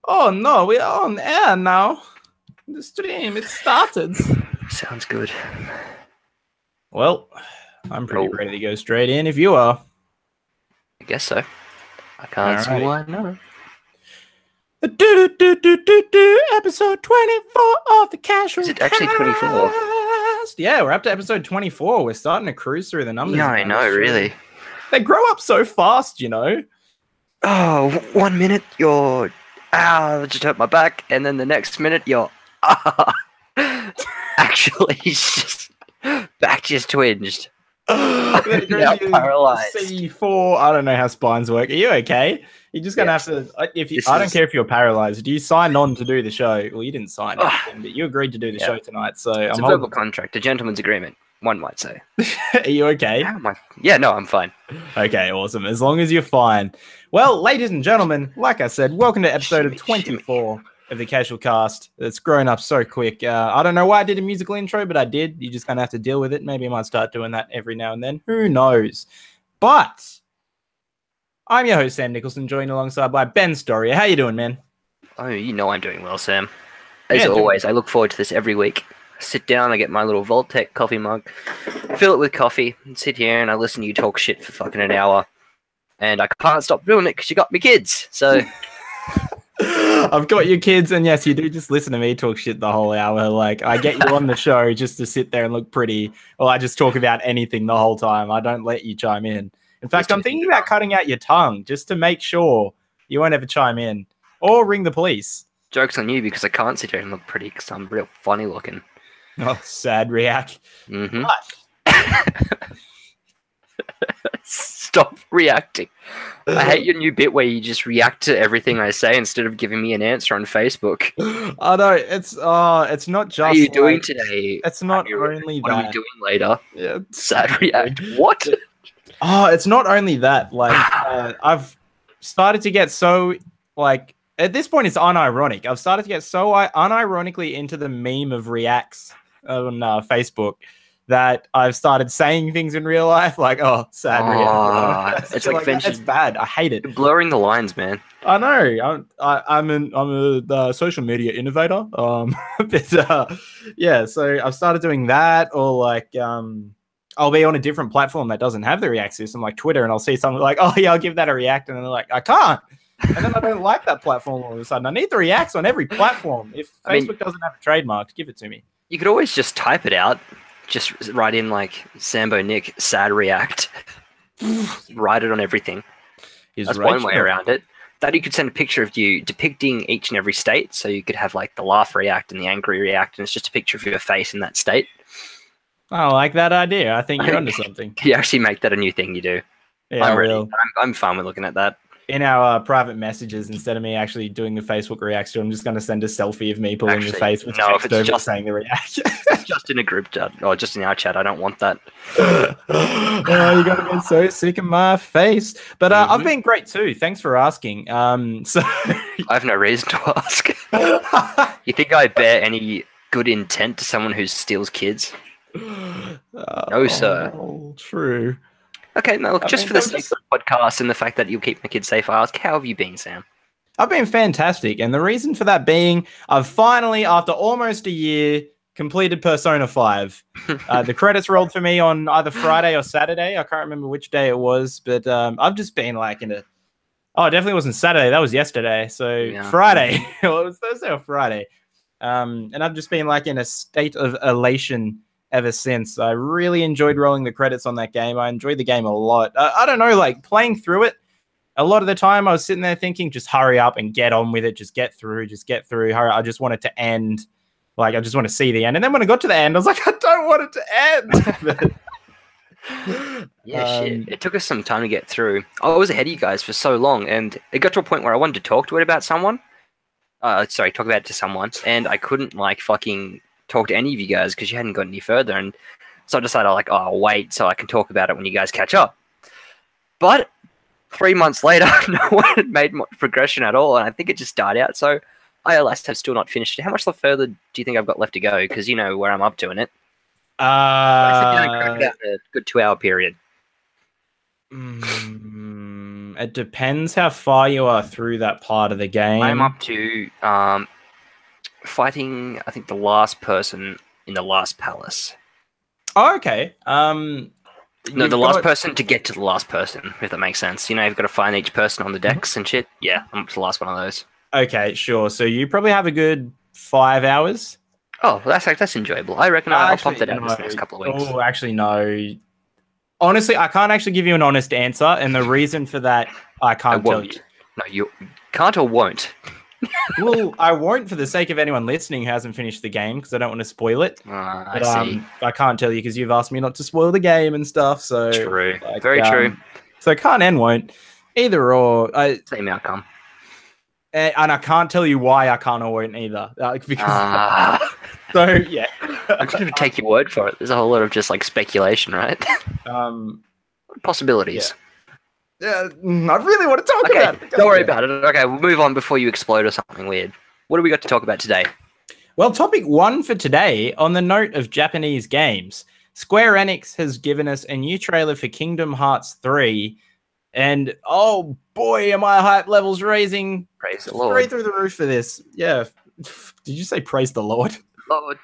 Oh no, we're on air now. The stream, it started. Sounds good. Well, I'm pretty ready to go straight in if you are. I guess so. I can't see Alrighty. why not. Episode 24 of the CasualCast. Is it actually 24? Yeah, we're up to episode 24. We're starting to cruise through the numbers. Yeah, I know, really. They grow up so fast, you know. Oh, 1 minute you're, I just hurt my back, and then the next minute you're, actually, just back just twinged. Now paralyzed. C4. I don't know how spines work. Are you okay? You're just gonna have to. I don't care if you're paralyzed. Do you sign on to do the show? Well, you didn't sign anything, but you agreed to do the show tonight. So it's a verbal contract, a gentleman's agreement. One might say. Are you okay? Yeah, no, I'm fine. Okay, awesome. As long as you're fine. Well, ladies and gentlemen, like I said, welcome to episode 24 of the CasualCast. It's grown up so quick. I don't know why I did a musical intro, but I did. You're just going to have to deal with it. Maybe I might start doing that every now and then. Who knows? But I'm your host, Sam Nicholson, joined alongside by Ben Storia. How you doing, man? Oh, you know I'm doing well, Sam. As always, I look forward to this every week. Sit down, I get my little Voltec coffee mug, fill it with coffee, and sit here and I listen to you talk shit for fucking an hour. And I can't stop doing it because you got me kids, so... I've got your kids, and yes, you do just listen to me talk shit the whole hour. Like, I get you on the show just to sit there and look pretty, or I just talk about anything the whole time. I don't let you chime in. In fact, I'm thinking about cutting out your tongue just to make sure you won't ever chime in or ring the police. Joke's on you because I can't sit here and look pretty because I'm real funny looking. Oh, sad react. Mm-hmm. Stop reacting. I hate your new bit where you just react to everything I say instead of giving me an answer on Facebook. I know, it's not just. What are you doing today? It's not only what that. What are we doing later? Yeah, sad react. What? Oh, it's not only that. Like, I've started to get so, like, at this point, it's unironic. I've started to get so unironically into the meme of reacts on Facebook that I've started saying things in real life, like, "Oh, sad react." It's like it's bad. I hate it. You're blurring the lines, man. I know. I'm a social media innovator. But yeah. So I've started doing that, or like I'll be on a different platform that doesn't have the react system, like Twitter, and I'll see something like, "Oh yeah, I'll give that a react," and then they're like, "I can't." And then I don't like that platform all of a sudden. I need the reacts on every platform. If Facebook doesn't have a trademark, give it to me. You could always just type it out. Just write in like Sambo Nick sad react. Write it on everything. That's one way around it. That you could send a picture of you depicting each and every state. So you could have like the laugh react and the angry react, and it's just a picture of your face in that state. I like that idea. I think you're onto something. You actually make that a new thing you do. Yeah, I'm ready. I'm fine with looking at that. In our private messages, instead of me actually doing the Facebook reaction, I'm just going to send a selfie of me pulling the face with if it's just saying the reaction. Just in a group chat or just in our chat. I don't want that. Oh, you got to get so sick of my face. But I've been great too. Thanks for asking. So I have no reason to ask. You think I bear any good intent to someone who steals kids? No, sir. True. Okay, now look, for the sake of the podcast and the fact that you'll keep my kids safe, I ask, how have you been, Sam? I've been fantastic. And the reason for that being, I've finally, after almost a year, completed Persona 5. The credits rolled for me on either Friday or Saturday. I can't remember which day it was, but I've just been like in a... Oh, it definitely wasn't Saturday. That was yesterday. So yeah. Friday. Well, it was Thursday or Friday. And I've just been like in a state of elation ever since. I really enjoyed rolling the credits on that game. I enjoyed the game a lot. I don't know, like playing through it, a lot of the time I was sitting there thinking, just hurry up and get on with it. Just get through. Hurry. I just want it to end. Like, I just want to see the end. And then when I got to the end, I was like, I don't want it to end. Shit. It took us some time to get through. I was ahead of you guys for so long, and it got to a point where I wanted to talk to it someone, and I couldn't, like, fucking talk to any of you guys because you hadn't got any further, and so I decided I'll wait so I can talk about it when you guys catch up. But 3 months later, no one had made much progression at all, and I think it just died out. So I alas have still not finished it. How much further do you think I've got left to go? Because you know where I'm up to in it. I sit down and crack out a good 2 hour period. It depends how far you are through that part of the game. I'm up to fighting, I think, the last person in the last palace. Oh, okay. No, the last person to get to the last person, if that makes sense. You know, you've got to find each person on the decks and shit. Yeah, I'm up to the last one of those. Okay, sure. So you probably have a good 5 hours. Oh, well, that's enjoyable. I reckon I'll pump that out this next couple of weeks. Oh, actually, no. Honestly, I can't actually give you an honest answer, and the reason for that, I can't tell you. No, you can't or won't. Well, I won't for the sake of anyone listening who hasn't finished the game, because I don't want to spoil it. I see. I can't tell you because you've asked me not to spoil the game and stuff. So true, very true. So can't and won't, either or. Same outcome. And I can't tell you why I can't or won't either. Because so yeah, I'm just gonna take your word for it. There's a whole lot of just like speculation, right? Possibilities. Yeah, I really want to talk about it. Don't worry about it. Okay, we'll move on before you explode or something weird. What do we got to talk about today? Well, topic 1 for today, on the note of Japanese games, Square Enix has given us a new trailer for Kingdom Hearts 3, and oh boy, am I hype levels raising. Praise the Lord. Straight through the roof for this. Yeah. Did you say praise the Lord? Lord.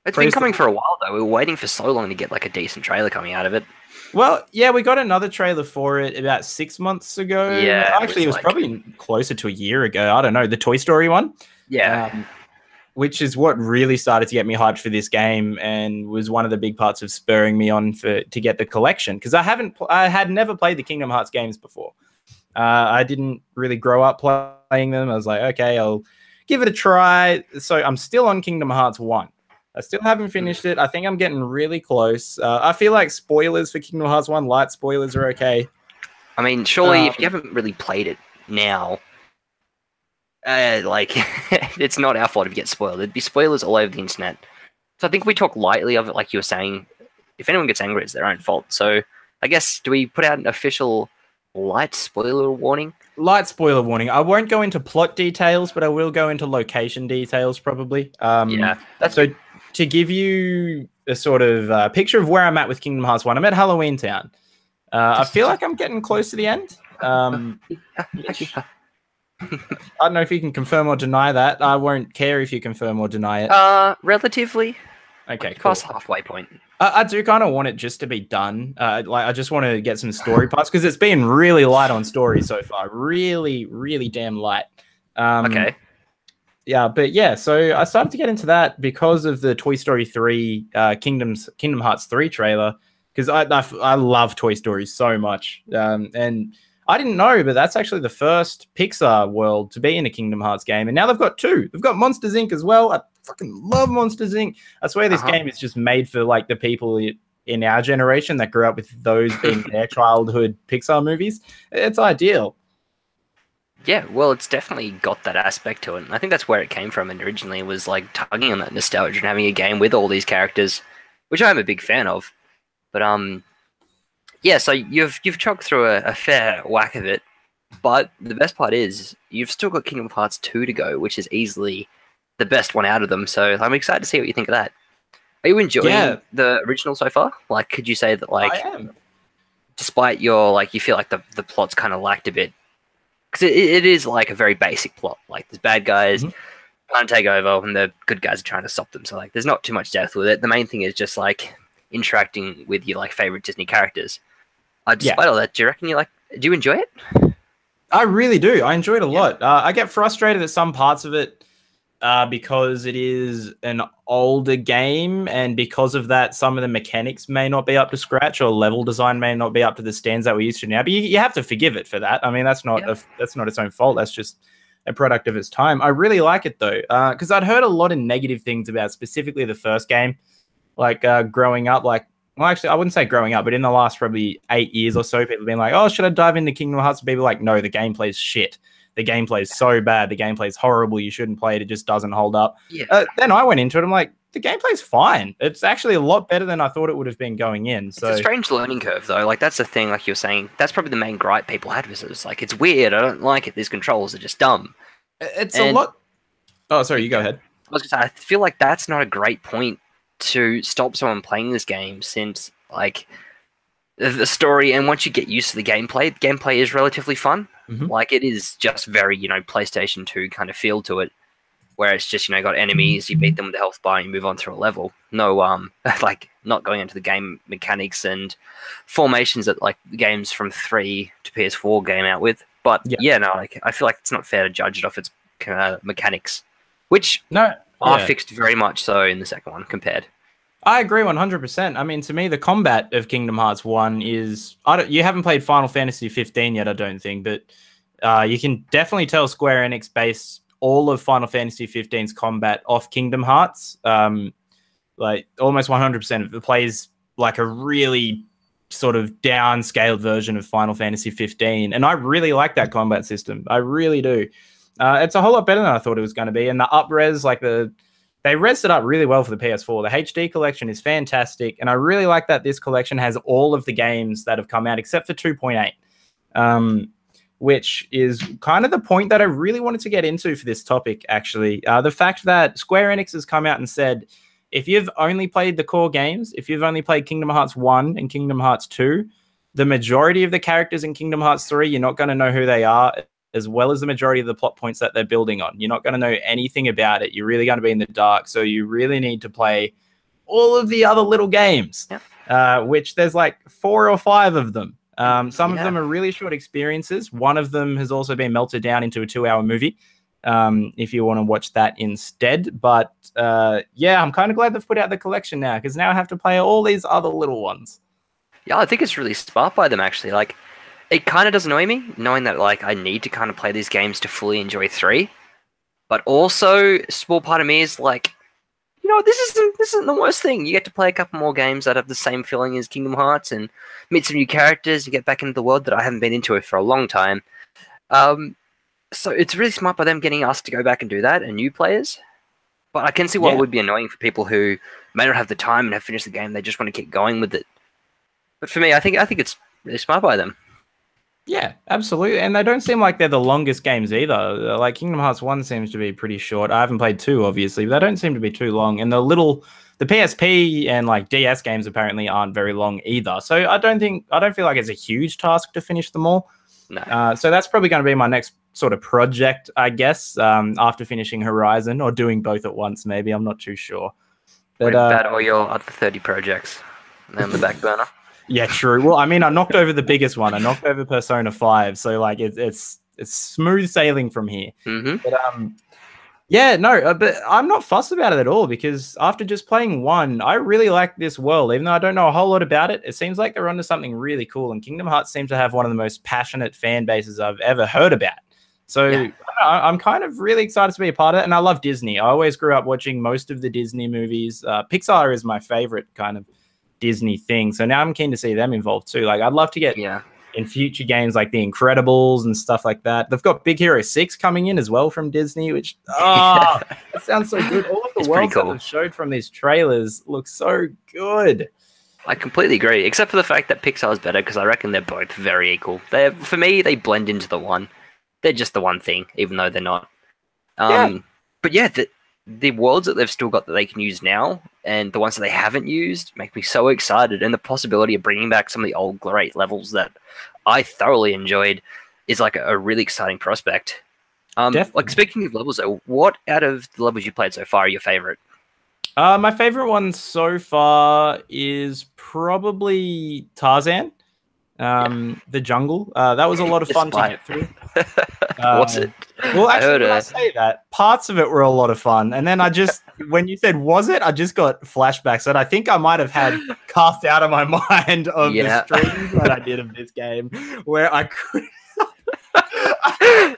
It's been coming for a while, though. We were waiting for so long to get like a decent trailer coming out of it. Well, yeah, we got another trailer for it about 6 months ago. Yeah. Actually, it was probably closer to a year ago. I don't know. The Toy Story one. Yeah. Which is what really started to get me hyped for this game and was one of the big parts of spurring me on to get the collection. Because I had never played the Kingdom Hearts games before. I didn't really grow up playing them. I was like, okay, I'll give it a try. So I'm still on Kingdom Hearts 1. I still haven't finished it. I think I'm getting really close. I feel like spoilers for Kingdom Hearts 1, light spoilers are okay. I mean, surely if you haven't really played it now, it's not our fault if you get spoiled. There'd be spoilers all over the internet. So I think we talk lightly of it, like you were saying. If anyone gets angry, it's their own fault. So I guess, do we put out an official light spoiler warning? Light spoiler warning. I won't go into plot details, but I will go into location details probably. Yeah. So to give you a sort of picture of where I'm at with Kingdom Hearts 1, I'm at Halloween Town. I feel like I'm getting close to the end. I don't know if you can confirm or deny that. I won't care if you confirm or deny it. Relatively. Okay, cool. Past halfway point. I do kind of want it just to be done. I just want to get some story parts because it's been really light on story so far. Really, really damn light. Okay. Yeah, but yeah, so I started to get into that because of the Toy Story 3 Kingdom Hearts 3 trailer because I love Toy Story so much. And I didn't know, but that's actually the first Pixar world to be in a Kingdom Hearts game. And now they've got 2. They've got Monsters, Inc. as well. I fucking love Monsters, Inc. I swear this game is just made for like the people in our generation that grew up with those being their childhood Pixar movies. It's ideal. Yeah, well, it's definitely got that aspect to it. And I think that's where it came from. And originally it was like tugging on that nostalgia and having a game with all these characters, which I'm a big fan of. But yeah, so you've chugged through a fair whack of it. But the best part is you've still got Kingdom Hearts 2 to go, which is easily the best one out of them. So I'm excited to see what you think of that. Are you enjoying the original so far? Like, could you say that, like, I am. Despite your, like, you feel like the plot's kind of lacked a bit? Because it is, like, a very basic plot. Like, there's bad guys trying to take over, and the good guys are trying to stop them. So, like, there's not too much depth with it. The main thing is just, like, interacting with your, like, favorite Disney characters. Despite all that, do you enjoy it? I really do. I enjoy it a lot. I get frustrated at some parts of it because it is an older game, and because of that, some of the mechanics may not be up to scratch, or level design may not be up to the standards that we're used to now. But you have to forgive it for that. I mean, that's not its own fault. That's just a product of its time. I really like it though, because I'd heard a lot of negative things about specifically the first game, like growing up. Like, well, actually, I wouldn't say growing up, but in the last probably 8 years or so, people have been like, "Oh, should I dive into Kingdom Hearts?" And people are like, "No, the gameplay's shit. The gameplay is so bad. The gameplay is horrible. You shouldn't play it. It just doesn't hold up." Yeah. Then I went into it. I'm like, the gameplay's fine. It's actually a lot better than I thought it would have been going in. So it's a strange learning curve, though. Like, that's the thing. Like you were saying, that's probably the main gripe people had with it. It's like, it's weird. I don't like it. These controls are just dumb. It's a lot. Oh, sorry. You go ahead. I was gonna say, I feel like that's not a great point to stop someone playing this game, since, like, the story, and once you get used to the gameplay is relatively fun. Mhm. Like, it is just very, PlayStation 2 kind of feel to it, where it's just, got enemies, you beat them with the health bar, and you move on through a level. No, like, not going into the game mechanics and formations that, like, games from 3 to PS4 came out with. But, Yeah. no, like, I feel like it's not fair to judge it off its mechanics, which No. are Yeah. fixed very much so in the second one compared. I agree 100%. I mean, to me, the combat of Kingdom Hearts 1 is... you haven't played Final Fantasy 15 yet, I don't think, but you can definitely tell Square Enix based all of Final Fantasy 15's combat off Kingdom Hearts. Like, almost 100% of it plays like a really sort of downscaled version of Final Fantasy 15, and I really like that combat system. I really do. It's a whole lot better than I thought it was going to be, and the up-res, like they resed it up really well for the PS4. The HD collection is fantastic, and I really like that this collection has all of the games that have come out except for 2.8, which is kind of the point that I really wanted to get into for this topic, actually. The fact that Square Enix has come out and said, if you've only played the core games, if you've only played Kingdom Hearts 1 and Kingdom Hearts 2, the majority of the characters in Kingdom Hearts 3, you're not going to know who they are, as well as the majority of the plot points that they're building on. You're not going to know anything about it. You're really going to be in the dark. So you really need to play all of the other little games, which there's like 4 or 5 of them. Some of them are really short experiences. One of them has also been melted down into a 2-hour movie, if you want to watch that instead. But I'm kind of glad they've put out the collection now, because now I have to play all these other little ones. Yeah, I think it's really smart by them, actually. Like, it kind of does annoy me, knowing that, like, I need to kind of play these games to fully enjoy 3. But also, a small part of me is like, this isn't the worst thing. You get to play a couple more games that have the same feeling as Kingdom Hearts and meet some new characters and get back into the world that I haven't been into it for a long time. So it's really smart by them getting us to go back and do that, and new players. But I can see why it would be annoying for people who may not have the time and have finished the game. They just want to keep going with it. But for me, I think it's really smart by them. Yeah, absolutely. And they don't seem like they're the longest games either. Like, Kingdom Hearts 1 seems to be pretty short. I haven't played 2, obviously, but they don't seem to be too long. And the PSP and like DS games apparently aren't very long either. So I don't feel like it's a huge task to finish them all. No. So that's probably going to be my next sort of project, I guess, after finishing Horizon, or doing both at once, maybe. I'm not too sure. But about all your other 30 projects on the back burner. Yeah, true. Well, I mean, I knocked over the biggest one. I knocked over Persona 5, so like it's smooth sailing from here. Mm-hmm. But but I'm not fussed about it at all, because after just playing 1, I really like this world. Even though I don't know a whole lot about it, it seems like they're onto something really cool. And Kingdom Hearts seems to have one of the most passionate fan bases I've ever heard about. So I'm kind of really excited to be a part of it. And I love Disney. I always grew up watching most of the Disney movies. Pixar is my favorite kind of Disney thing. So now I'm keen to see them involved too. Like, I'd love to get in future games like The Incredibles and stuff like that. They've got Big Hero 6 coming in as well from Disney, which that sounds so good. All of the worlds that they've showed from these trailers look so good. I completely agree, except for the fact that Pixar is better, because I reckon they're both very equal. For me, they blend into the one. They're just the one thing, even though they're not. But yeah, the worlds that they've still got that they can use now, and the ones that they haven't used, make me so excited. And the possibility of bringing back some of the old great levels that I thoroughly enjoyed is like a really exciting prospect. Like, speaking of levels, though, what out of the levels you played so far are your favorite? My favorite one so far is probably Tarzan. The jungle. That was a lot of fun to get through. Was it? Well, actually, when I say that, parts of it were a lot of fun. And then when you said, was it? I just got flashbacks that I think I might have had cast out of my mind of the streams that I did of this game, where I could.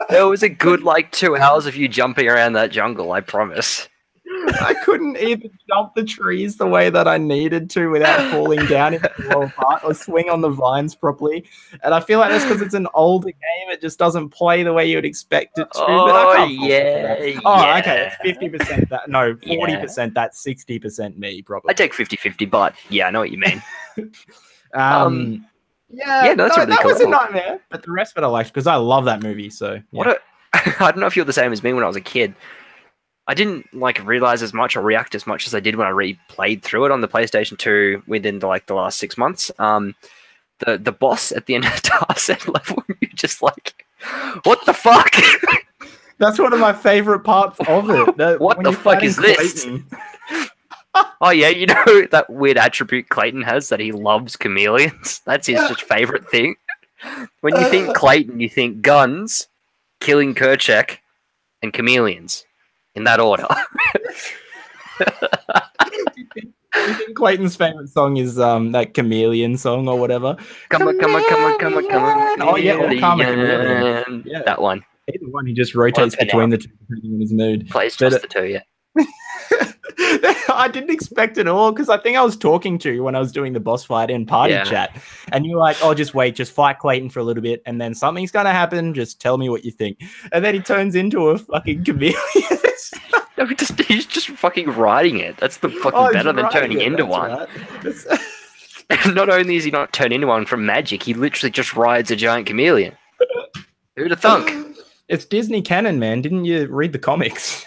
There was a good, 2 hours of you jumping around that jungle, I promise. I couldn't even jump the trees the way that I needed to without falling down into the lower part, or swing on the vines properly. And I feel like that's because it's an older game. It just doesn't play the way you would expect it to. Oh, but I can't okay. It's 50% that. No, 40% that's 60% me, probably. I take 50-50, but yeah, I know what you mean. That was a nightmare. But the rest of it I liked, because I love that movie. So I don't know if you're the same as me when I was a kid. I didn't realize as much or react as much as I did when I replayed through it on the PlayStation 2 within the last 6 months. the boss at the end of the Tarzan level, you're just like, what the fuck? That's one of my favorite parts of it. What the fuck is this? Oh yeah, you know that weird attribute Clayton has that he loves chameleons? That's his just favorite thing. When you think Clayton, you think guns, killing Kerchak, and chameleons. In that order. Do you think Clayton's favorite song is that chameleon song or whatever? Come on. Oh yeah, or Karma Chameleon. Yeah. That one. Either one, he just rotates between the two depending on his mood. Plays just the two, yeah. I didn't expect it all because I think I was talking to you when I was doing the boss fight in party chat, and you were like, "Oh, just wait, just fight Clayton for a little bit, and then something's gonna happen. Just tell me what you think." And then he turns into a fucking chameleon. No, he's just fucking riding it. That's the fucking better than turning into one. Right. Not only is he not turned into one from magic, he literally just rides a giant chameleon. Who'd have thunk? It's Disney canon, man. Didn't you read the comics?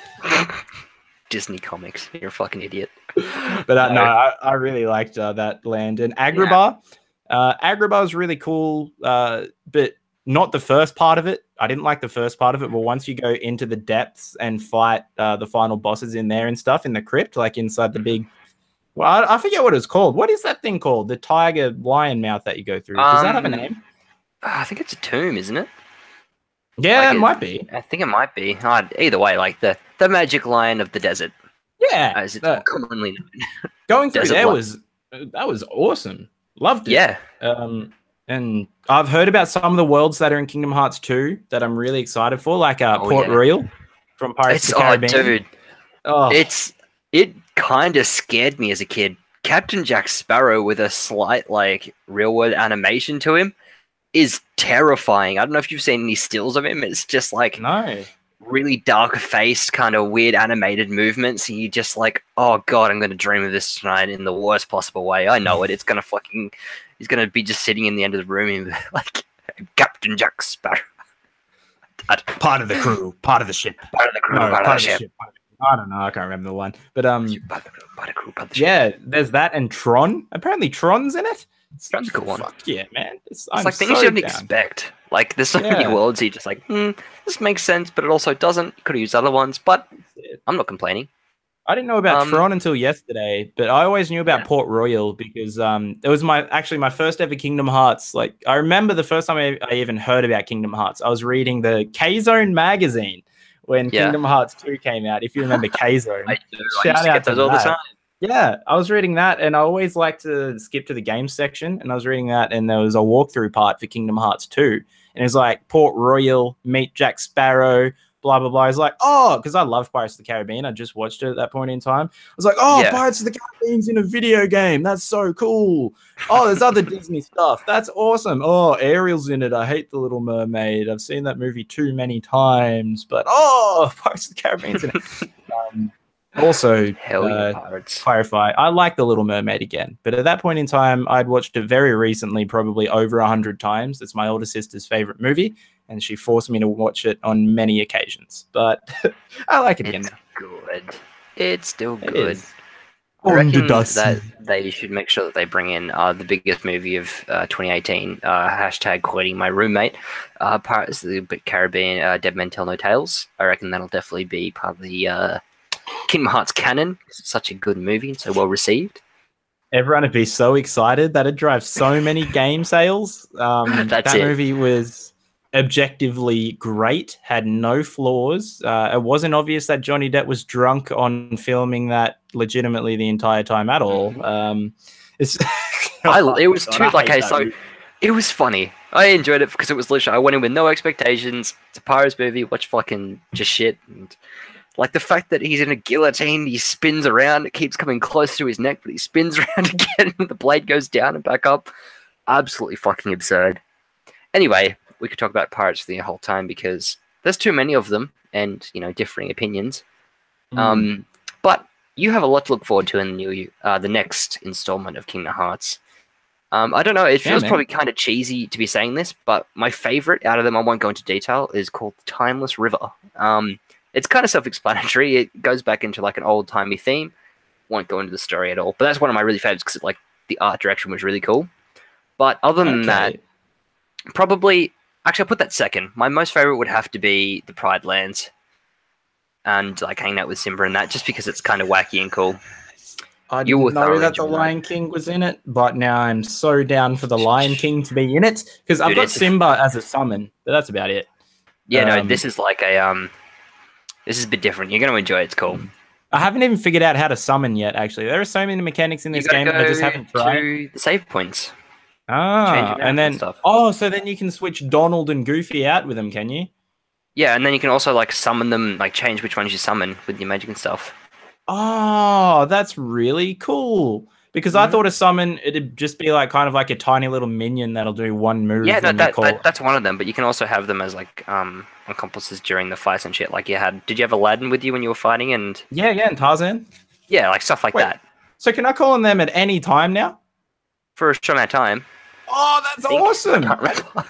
Disney comics. You're a fucking idiot. But no, I really liked that land. And Agrabah. Agrabah was really cool, but not the first part of it. I didn't like the first part of it, but once you go into the depths and fight the final bosses in there and stuff in the crypt, like inside the big... Well, I forget what it's called. What is that thing called? The tiger lion mouth that you go through. Does that have a name? I think it's a tomb, isn't it? Yeah, like it might be. I think it might be. Either way, like the magic lion of the desert. Yeah. As it's commonly known. Going through there was awesome. Loved it. Yeah. And I've heard about some of the worlds that are in Kingdom Hearts 2 that I'm really excited for, like Port Royal from Pirates of the Caribbean. It kind of scared me as a kid. Captain Jack Sparrow with a slight like real world animation to him is terrifying. I don't know if you've seen any stills of him. It's just like really dark faced, kind of weird animated movements. And you just like, oh god, I'm gonna dream of this tonight in the worst possible way. I know it. It's gonna he's gonna be just sitting in the end of the room and like Captain Jack Sparrow. Part of the crew, part of the ship. Part of the crew, part of the ship. I don't know. I can't remember the one, but part of the crew, part of the ship. Yeah, there's that and Tron. Apparently, Tron's in it. Tron's a good one. Fuck yeah, man! It's like things you didn't expect. Like there's so many worlds you just like, this makes sense, but it also doesn't. Could have used other ones, but I'm not complaining. I didn't know about Tron until yesterday, but I always knew about Port Royal because it was my first ever Kingdom Hearts. Like I remember the first time I even heard about Kingdom Hearts, I was reading the K-Zone magazine when Kingdom Hearts 2 came out. If you remember K-Zone, I do. Shout out to those all the time. Yeah, I was reading that, and I always like to skip to the games section, and I was reading that, and there was a walkthrough part for Kingdom Hearts 2, and it was like Port Royal, meet Jack Sparrow, blah, blah, blah. I was like, oh, because I love Pirates of the Caribbean. I just watched it at that point in time. I was like, oh, Pirates of the Caribbean's in a video game. That's so cool. Oh, there's other Disney stuff. That's awesome. Oh, Ariel's in it. I hate The Little Mermaid. I've seen that movie too many times, but Pirates of the Caribbean's in it. Also, clarify, I like The Little Mermaid again, but at that point in time, I'd watched it very recently, probably over 100 times. It's my older sister's favorite movie, and she forced me to watch it on many occasions. But I like it again. It's good. It's still good. I reckon that they should make sure that they bring in the biggest movie of 2018, hashtag quoting my roommate, Pirates of the Caribbean, Dead Men Tell No Tales. I reckon that'll definitely be part of the Kingdom Hearts canon. It's such a good movie and so well received. Everyone would be so excited that it drives so many game sales. That movie was objectively great, had no flaws. It wasn't obvious that Johnny Depp was drunk on filming that legitimately the entire time at all. It was too like so. It was funny. I enjoyed it because it was literally I went in with no expectations. It's a Pirates movie. Watch fucking just shit. And like the fact that he's in a guillotine, he spins around, it keeps coming close to his neck, but he spins around again and the blade goes down and back up. Absolutely fucking absurd. Anyway, we could talk about pirates the whole time because there's too many of them and, you know, differing opinions. But you have a lot to look forward to in the next installment of Kingdom Hearts. I don't know, it feels probably kind of cheesy to be saying this, but my favorite out of them, I won't go into detail, is called Timeless River. It's kind of self-explanatory. It goes back into like an old-timey theme. Won't go into the story at all. But that's one of my really favorites because like the art direction was really cool. But other than that, Okay. probably actually I'll put that second. My most favorite would have to be the Pride Lands, and like hanging out with Simba and that, just because it's kind of wacky and cool. I You will didn't know thoroughly that the enjoy that. Lion King was in it, but now I'm so down for the Lion King to be in it because I've Dude, got it's Simba as a summon, but that's about it. Yeah, no, Um, this is like a this is a bit different. You're going to enjoy it. It's cool. I haven't even figured out how to summon yet. Actually, there are so many mechanics in You this got to game that I just go haven't tried. to the save points, change Ah, your map and and then stuff. so then you can switch Donald and Goofy out with them, can you? Yeah, and then you can also like summon them, like change which ones you summon with your magic and stuff. Oh, that's really cool. Because I Mhm. thought a summon it'd just be like kind of like a tiny little minion that'll do one move Yeah, no, when you call. that's one of them. But you can also have them as like accomplices during the fights and shit. Like you had, did you have Aladdin with you when you were fighting? And Yeah, and Tarzan. yeah, like stuff like Wait, that so can I call on them at any time now? for a short amount of time. Oh, that's I think. awesome. I can't remember.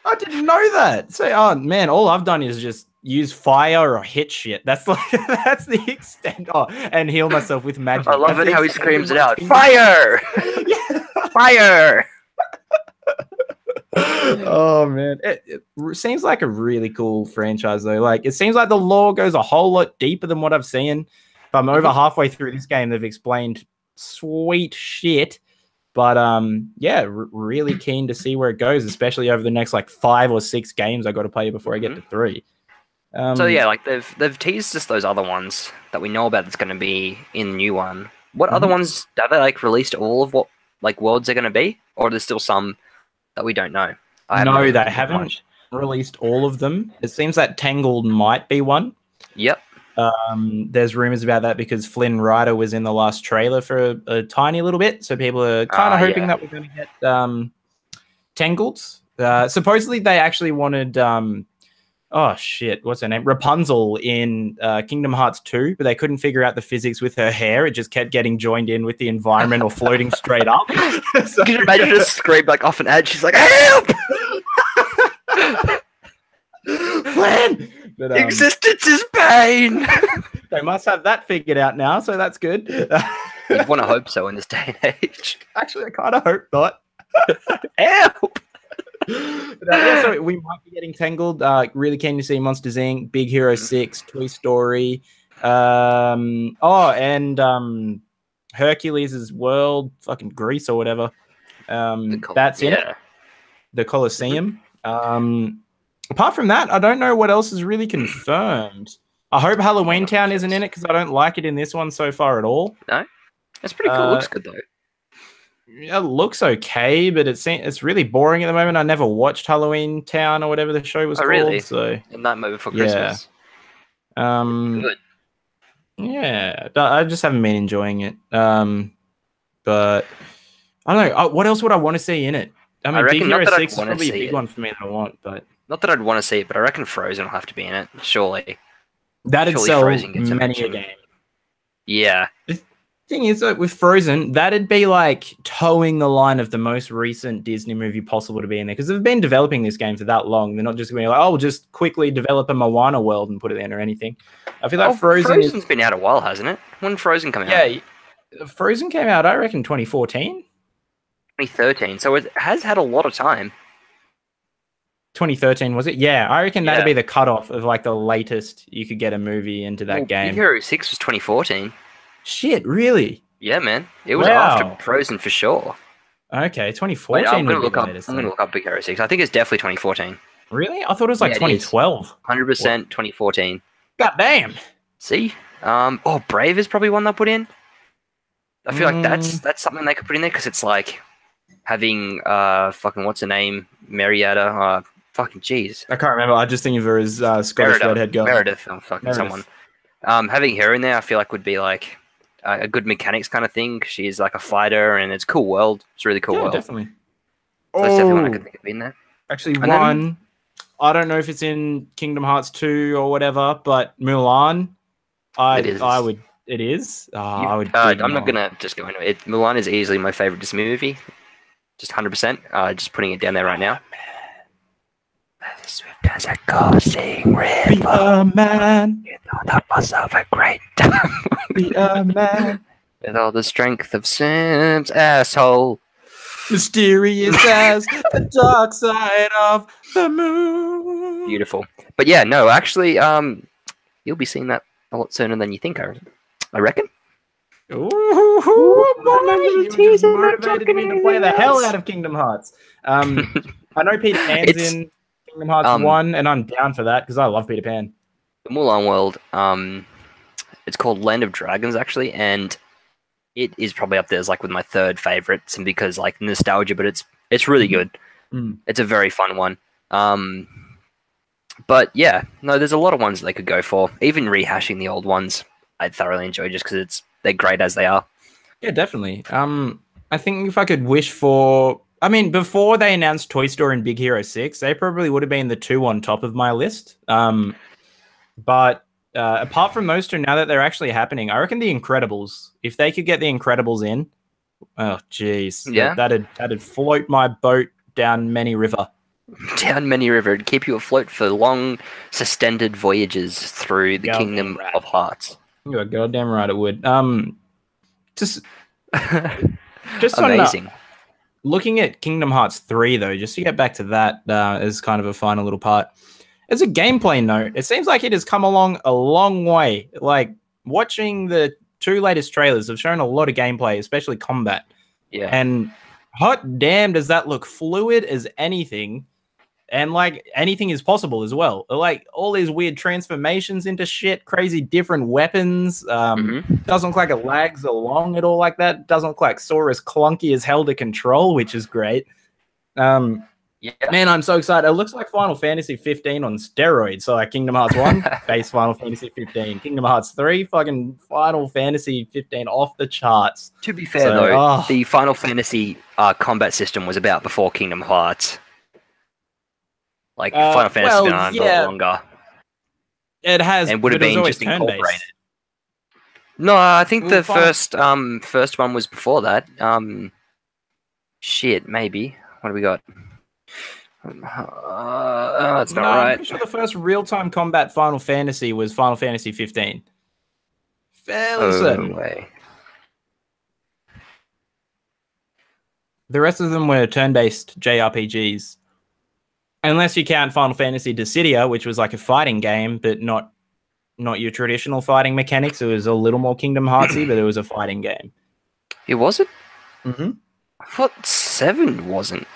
I didn't know that. So, oh man, all I've done is just use fire or hit shit. That's like that's the extent. Oh, and heal myself with magic. I love That's it the how he extent screams of it my out. team. Fire! Yeah. Fire! Oh man, it seems like a really cool franchise though. Like it seems like the lore goes a whole lot deeper than what I've seen. But I'm over halfway through this game. They've explained sweet shit. But yeah, really keen to see where it goes, especially over the next like 5 or 6 games I got to play before I get to 3. So yeah, like they've teased us those other ones that we know about that's going to be in the new one. What other ones have they like released all of what like worlds they're going to be, or there's still some that we don't know? No, they haven't released all of them. It seems that Tangled might be one. Yep. There's rumors about that because Flynn Rider was in the last trailer for a tiny little bit, so people are kind of hoping that we're going to get Tangled. Supposedly, they actually wanted oh shit, what's her name? Rapunzel in Kingdom Hearts 2, but they couldn't figure out the physics with her hair. It just kept getting joined in with the environment or floating straight up. So, can you imagine her scream like off an edge? She's like, "Help! Flynn!" But, Existence is pain." They must have that figured out now, so that's good. You'd want to hope so in this day and age. Actually, I kind of hope not. Help! Yeah, so we might be getting Tangled. Really keen to see Monsters Inc., Big Hero 6, Toy Story. And Hercules' World, fucking Greece or whatever. That's in it. The Colosseum. Apart from that, I don't know what else is really confirmed. I hope Halloween Town isn't in it because I don't like it in this one so far at all. No? It's pretty cool. It looks good, though. It looks okay, but it's really boring at the moment. I never watched Halloween Town or whatever the show was called. Really? So And Nightmare Before Christmas. Good. Yeah, I just haven't been enjoying it. But I don't know. What else would I want to see in it? I mean, Big Hero 6 is probably a big one for me that I want, but not that I'd want to see it, but I reckon Frozen will have to be in it. Surely. That'd sell many a game. Yeah. The thing is, with Frozen, that'd be like towing the line of the most recent Disney movie possible to be in there because they've been developing this game for that long. They're not just going to be like, oh, we'll just quickly develop a Moana world and put it in or anything. I feel like Frozen's been out a while, hasn't it? When did Frozen come out? Yeah, Frozen came out, I reckon, 2014. 2013. So it has had a lot of time. 2013, was it? Yeah, I reckon that'd be the cutoff of like the latest you could get a movie into that game. Big Hero 6 was 2014. Shit, really? Yeah, man. It was after Frozen for sure. Okay, 2014. Wait, I'm going to look up Big Hero 6. I think it's definitely 2014. Really? I thought it was like 2012. 100% 2014. God damn. See? Brave is probably one they'll put in. I feel like that's something they could put in there because it's like having fucking what's her name? Marietta. Fucking jeez. I can't remember. I just think of her as Scottish redhead girl. Meredith. Oh, fucking someone. Having her in there, I feel like would be like a good mechanics kind of thing. She's like a fighter, and it's a cool world. It's a really cool world. Definitely. So that's definitely one I could think of being there. Actually, I don't know if it's in Kingdom Hearts 2 or whatever, but Mulan. It is. I'm not gonna just go into it. Mulan is easily my favorite Disney movie. Just 100%. Just putting it down there right now. Swift as a coursing river. Be a man. You thought that was of a great time. Be a man. With all the strength of Sim's asshole. Mysterious as the dark side of the moon. Beautiful. But yeah, no, actually, you'll be seeing that a lot sooner than you think, I reckon. Ooh, I boy, remember the you just teaser, not motivated me talking to play the anything hell else. out of Kingdom Hearts. I know Peter Pan's It's in Kingdom Hearts 1, and I'm down for that because I love Peter Pan. the Mulan world. It's called Land of Dragons, actually, and it is probably up there as like with my third favorites, and because like nostalgia, but it's really good. It's a very fun one. But yeah, no, there's a lot of ones they could go for. Even rehashing the old ones, I thoroughly enjoy just because they're great as they are. Yeah, definitely. I think if I could wish for, I mean, before they announced Toy Story and Big Hero 6, they probably would have been the two on top of my list. But apart from those two, now that they're actually happening, I reckon The Incredibles, if they could get The Incredibles in, oh, jeez, Yeah. that'd float my boat down many river. Down many river and keep you afloat for long, suspended voyages through the Kingdom of Hearts. You're goddamn right, it would. Just amazing. Looking at Kingdom Hearts 3, though, just to get back to that as kind of a final little part. As a gameplay note, it seems like it has come along a long way. Like, watching the two latest trailers have shown a lot of gameplay, especially combat. Yeah. And hot damn, does that look fluid as anything. And, like, anything is possible as well. Like, all these weird transformations into shit, crazy different weapons. Doesn't look like it lags along at all like that. Doesn't look like Sora is clunky as hell to control, which is great. Yeah. Man, I'm so excited. It looks like Final Fantasy 15 on steroids. So, like, Kingdom Hearts 1, base Final Fantasy 15. Kingdom Hearts 3, fucking Final Fantasy 15 off the charts. To be fair, the Final Fantasy combat system was about before Kingdom Hearts. Like, Final Fantasy has been around a lot longer. It has, and would have been just incorporated. Turn-based. No, I think the first one was before that. Shit, maybe. What do we got? That's not right. I'm pretty sure the first real-time combat Final Fantasy was Final Fantasy 15. Fairly certain. Way. The rest of them were turn-based JRPGs. Unless you count Final Fantasy Dissidia, which was like a fighting game, but not your traditional fighting mechanics. It was a little more Kingdom Heartsy, but it was a fighting game. It was it? Mm-hmm. I thought 7 wasn't.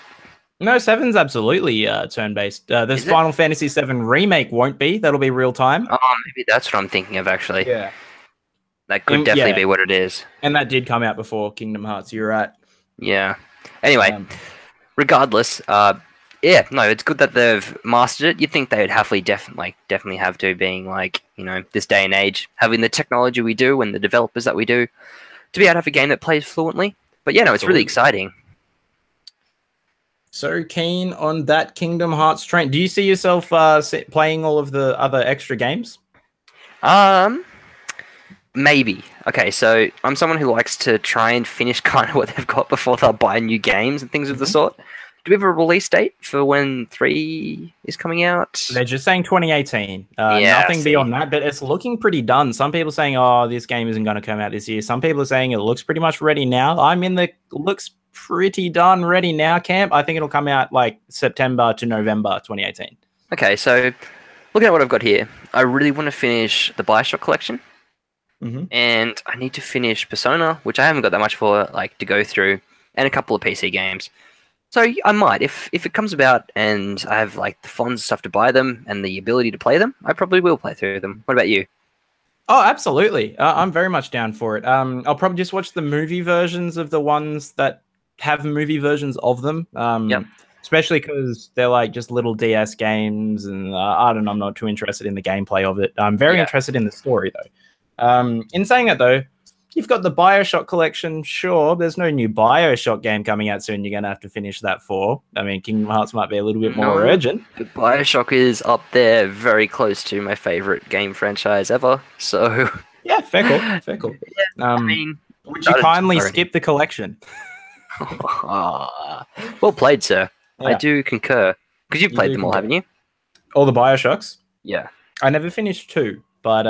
No, 7's absolutely turn-based. This Final Fantasy 7 remake won't be. That'll be real-time. Oh, maybe that's what I'm thinking of, actually. Yeah. That could definitely be what it is. And that did come out before Kingdom Hearts. You're right. Yeah. Anyway, regardless, yeah, no, it's good that they've mastered it. You'd think they would definitely have to, being like, you know, this day and age, having the technology we do and the developers that we do, to be able to have a game that plays fluently. But yeah, no, it's really exciting. So keen on that Kingdom Hearts train. Do you see yourself playing all of the other extra games? Maybe. Okay, so I'm someone who likes to try and finish kind of what they've got before they'll buy new games and things of the sort. Do we have a release date for when 3 is coming out? They're just saying 2018. Nothing beyond that, but it's looking pretty done. Some people are saying, oh, this game isn't going to come out this year. Some people are saying it looks pretty much ready now. I'm in the looks pretty done ready now camp. I think it'll come out like September to November 2018. Okay, so looking at what I've got here, I really want to finish the BioShock collection. And I need to finish Persona, which I haven't got that much for, like, to go through, and a couple of PC games. So I might, if it comes about and I have like the funds stuff to buy them and the ability to play them, I probably will play through them. What about you? Oh, absolutely. I'm very much down for it. I'll probably just watch the movie versions of the ones that have movie versions of them. Especially because they're like just little DS games, and I don't know, I'm not too interested in the gameplay of it. I'm very interested in the story though. In saying that though, you've got the BioShock collection. Sure, there's no new BioShock game coming out soon. You're going to have to finish that for. I mean, Kingdom Hearts might be a little bit more urgent. But BioShock is up there, very close to my favorite game franchise ever. So yeah, fair call. Fair call. I mean, would you kindly skip the collection? Well played, sir. Yeah. I do concur. Because you've played them all, haven't you? All the BioShocks? Yeah. I never finished 2. But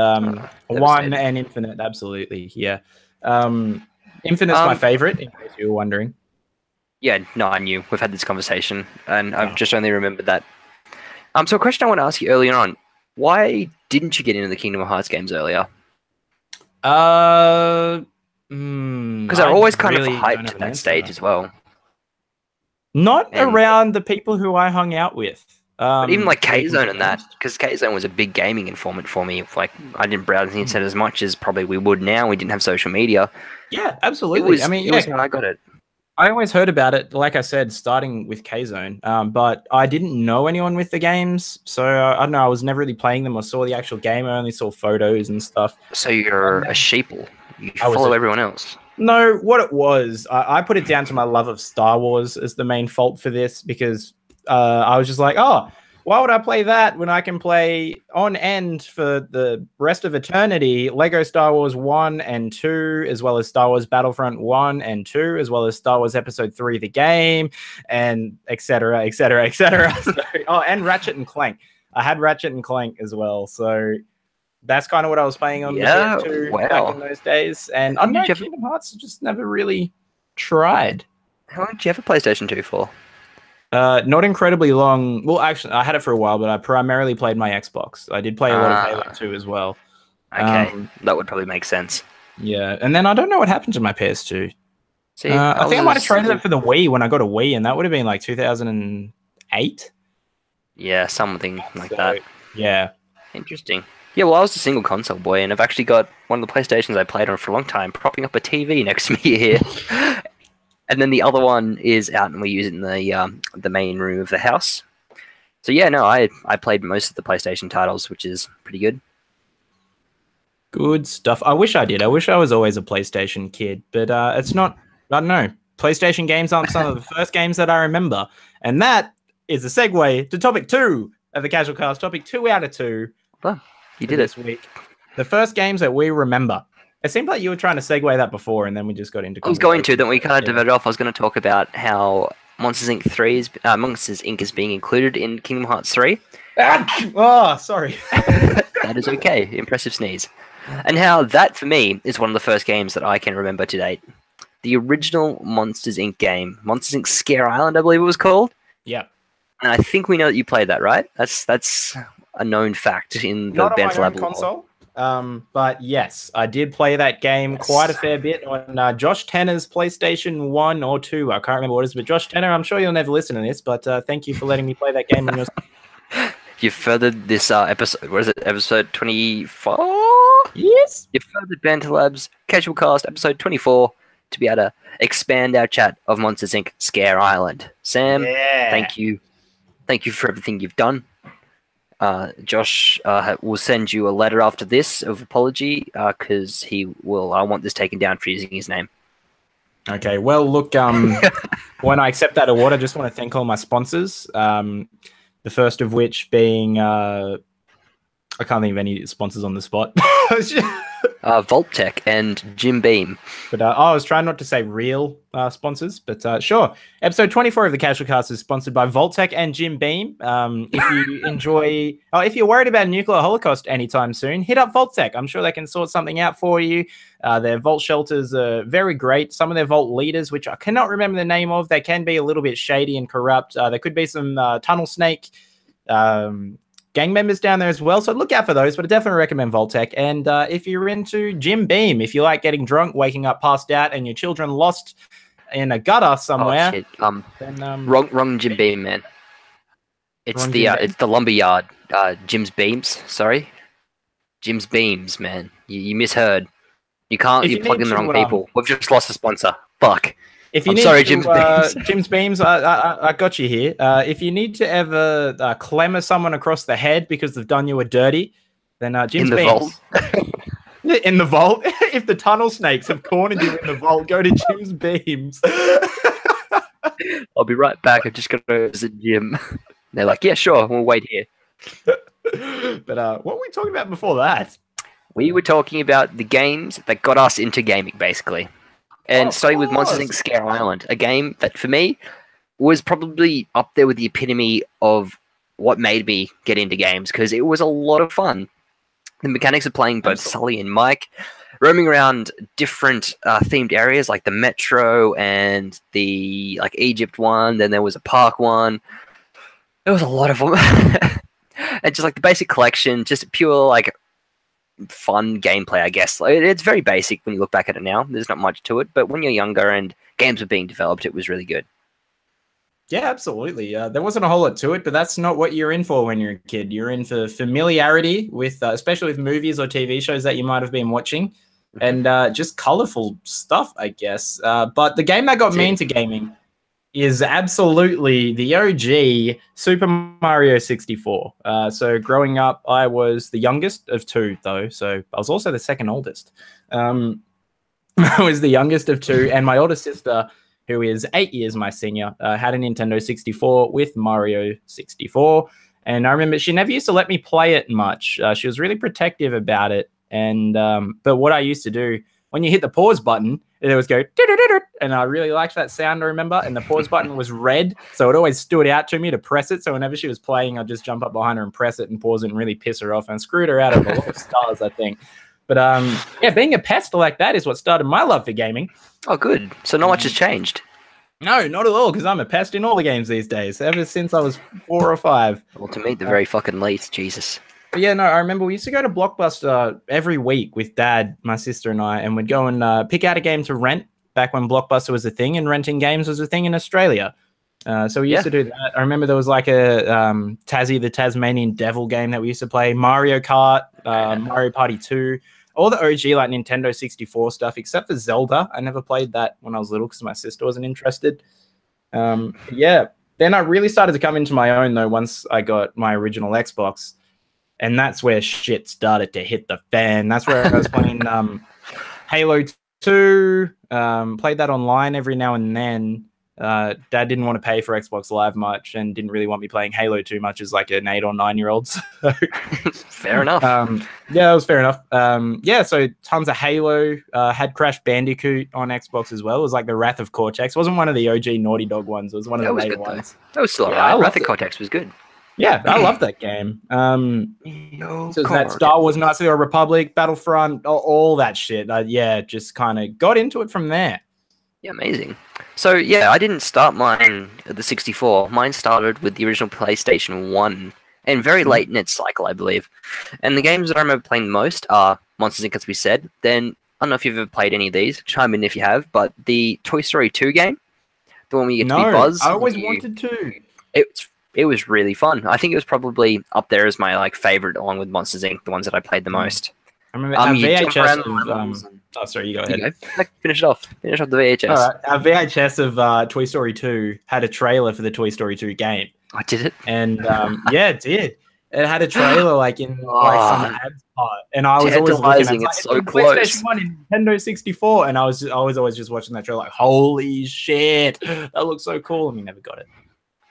1 and Infinite, absolutely, yeah. Infinite's my favorite, in case you were wondering. Yeah, no, I knew. We've had this conversation, and I've Oh. just only remembered that. So a question I want to ask you earlier on: why didn't you get into the Kingdom Hearts games earlier? Because Because they're always kind of hyped at that stage as well. Not And around the people who I hung out with. but even like to be K-Zone completely and that, honest. because K-Zone was a big gaming informant for me. Like I didn't browse the internet as much as probably we would now. We didn't have social media. Yeah, absolutely. I mean, It was how I got it. I always heard about it, like I said, starting with K-Zone, but I didn't know anyone with the games, so I don't know, I was never really playing them or saw the actual game. I only saw photos and stuff. So you're And a sheeple. You I was follow everyone else. No, what it was, I put it down to my love of Star Wars as the main fault for this, because I was just like, oh, why would I play that when I can play on end for the rest of eternity Lego Star Wars 1 and 2, as well as Star Wars Battlefront 1 and 2, as well as Star Wars Episode 3, the game, and etc., etc., etc. Oh, and Ratchet and Clank. I had Ratchet and Clank as well, so that's kind of what I was playing on the PS2 back in those days. And I don't know, Kingdom Hearts just never really tried. How long did you have a PlayStation 2 for? Not incredibly long. Well, actually, I had it for a while, but I primarily played my Xbox. I did play a lot of Halo 2 as well. Okay, that would probably make sense. Yeah, and then I don't know what happened to my PS2. See, I think I might have traded it for the Wii when I got a Wii, and that would have been like 2008. Yeah, something like that. Yeah. Interesting. Yeah, well, I was a single console boy, and I've actually got one of the PlayStations I played on for a long time, propping up a TV next to me here. And then the other one is out, and we use it in the main room of the house. So yeah, no, I played most of the PlayStation titles, which is pretty good. Good stuff. I wish I did. I wish I was always a PlayStation kid, but it's not. I don't know. PlayStation games aren't some of the first games that I remember, and that is a segue to topic 2 of the Casual Cast. Topic 2 out of 2. Well, you did this week. The first games that we remember. It seemed like you were trying to segue that before, and then we just got into. I was going to. Then we kind of diverted off. I was going to talk about how Monsters Inc. Monsters Inc. is being included in Kingdom Hearts 3. Oh, sorry. That is okay. Impressive sneeze. And how that, for me, is one of the first games that I can remember to date. The original Monsters Inc. game, Monsters Inc. Scare Island, I believe it was called. Yeah. And I think we know that you played that, right? That's a known fact in the Banter Lab console. But yes, I did play that game quite a fair bit on Josh Tanner's PlayStation 1 or 2. I can't remember what it is, but Josh Tanner, I'm sure you'll never listen to this, but thank you for letting me play that game on your. You've furthered this episode. What is it? Episode 24? Yes. You've furthered Banter Labs Casual Cast episode 24 to be able to expand our chat of Monsters Inc. Scare Island. Sam, thank you. Thank you for everything you've done. Josh will send you a letter after this of apology because he will. I want this taken down for using his name. Okay. Well, look. When I accept that award, I just want to thank all my sponsors. The first of which being I can't think of any sponsors on the spot. Vault-Tec and Jim Beam. But I was trying not to say real sponsors, but sure. Episode 24 of the Casual Cast is sponsored by Vault-Tec and Jim Beam. If you enjoy, if you're worried about a nuclear holocaust anytime soon, hit up Vault-Tec. I'm sure they can sort something out for you. Their vault shelters are very great. Some of their vault leaders, which I cannot remember the name of, they can be a little bit shady and corrupt. There could be some tunnel snake gang members down there as well, so look out for those, but I definitely recommend Vault-Tec. And if you're into Jim Beam, if you like getting drunk, waking up passed out, and your children lost in a gutter somewhere, then, wrong Jim Beam, man. It's the lumberyard. Jim's Beams, sorry. Jim's Beams, man. You misheard. You can't. You're plugging the wrong people. We've just lost a sponsor. Fuck. If you Jim's Beams. Jim's Beams, I got you here. If you need to ever clamor someone across the head because they've done you a dirty, then Jim's Beams. Vault. In the vault. If the tunnel snakes have cornered you in the vault, go to Jim's Beams. I'll be right back. I've just got to visit Jim. They're like, yeah, sure. We'll wait here. But what were we talking about before that? We were talking about the games that got us into gaming, basically. And starting with Monsters Inc. Scare Island, a game that, for me, was probably up there with the epitome of what made me get into games, because it was a lot of fun. The mechanics of playing both Sully and Mike roaming around different themed areas like the Metro and the like Egypt one. Then there was a park one. There was a lot of them. And just like the basic collection, just pure like fun gameplay, I guess. Like, it's very basic when you look back at it now. There's not much to it, but when you're younger and games were being developed, it was really good. Yeah, absolutely. There wasn't a whole lot to it, but that's not what you're in for when you're a kid. You're in for familiarity with, especially with movies or TV shows that you might have been watching, and just colorful stuff, I guess. But the game that got me into gaming is absolutely the OG Super Mario 64. So growing up, I was the youngest of two, though. So I was also the second oldest. I was the youngest of two, and my older sister, who is 8 years my senior, had a Nintendo 64 with Mario 64. And I remember she never used to let me play it much. She was really protective about it. And but what I used to do, when you hit the pause button, it always go, and I really liked that sound, I remember. And the pause button was red, so it always stood out to me to press it. So whenever she was playing, I'd just jump up behind her and press it and pause it and really piss her off, and screwed her out of a lot of stars, I think. But yeah, being a pest like that is what started my love for gaming. Oh, good. So not much has changed. No, not at all, because I'm a pest in all the games these days, ever since I was 4 or 5. Well, to me, the very fucking least, Jesus. But yeah, no, I remember we used to go to Blockbuster every week with Dad, my sister, and I, and we'd go and pick out a game to rent back when Blockbuster was a thing and renting games was a thing in Australia. So we used to do that. I remember there was like a Tassie the Tasmanian Devil game that we used to play, Mario Kart, Mario Party 2, all the OG like Nintendo 64 stuff, except for Zelda. I never played that when I was little because my sister wasn't interested. Yeah, then I really started to come into my own, though, once I got my original Xbox. And that's where shit started to hit the fan. That's where I was playing Halo 2, played that online every now and then. Dad didn't want to pay for Xbox Live much and didn't really want me playing Halo too much as like an 8 or 9-year-old. So, fair enough. Yeah, that was fair enough. Yeah, so tons of Halo. Had Crash Bandicoot on Xbox as well. It was like the Wrath of Cortex. It wasn't one of the OG Naughty Dog ones. It was one of the later ones. That was still alright. Wrath of Cortex was good. Yeah, I love that game. So that Star Wars Knights of the Republic, Battlefront, all that shit. Yeah, just kind of got into it from there. Yeah, amazing. So, yeah, I didn't start mine at the 64. Mine started with the original PlayStation 1, and very late in its cycle, I believe. And the games that I remember playing most are Monsters, Inc., as we said. Then, I don't know if you've ever played any of these. Chime in if you have. But the Toy Story 2 game, the one where you get to be Buzz. I always wanted to. It was really fun. I think it was probably up there as my like favorite, along with Monsters Inc., the ones that I played the most. I remember our VHS of... oh, sorry, you go ahead. Finish it off. Finish off the VHS. All right. Our VHS of Toy Story 2 had a trailer for the Toy Story 2 game. I did it? And yeah, it did. It had a trailer like in like some ads part, and I was always looking at it's so close. PlayStation 1 and Nintendo 64, and I was always just watching that trailer like, holy shit, that looks so cool, and we never got it.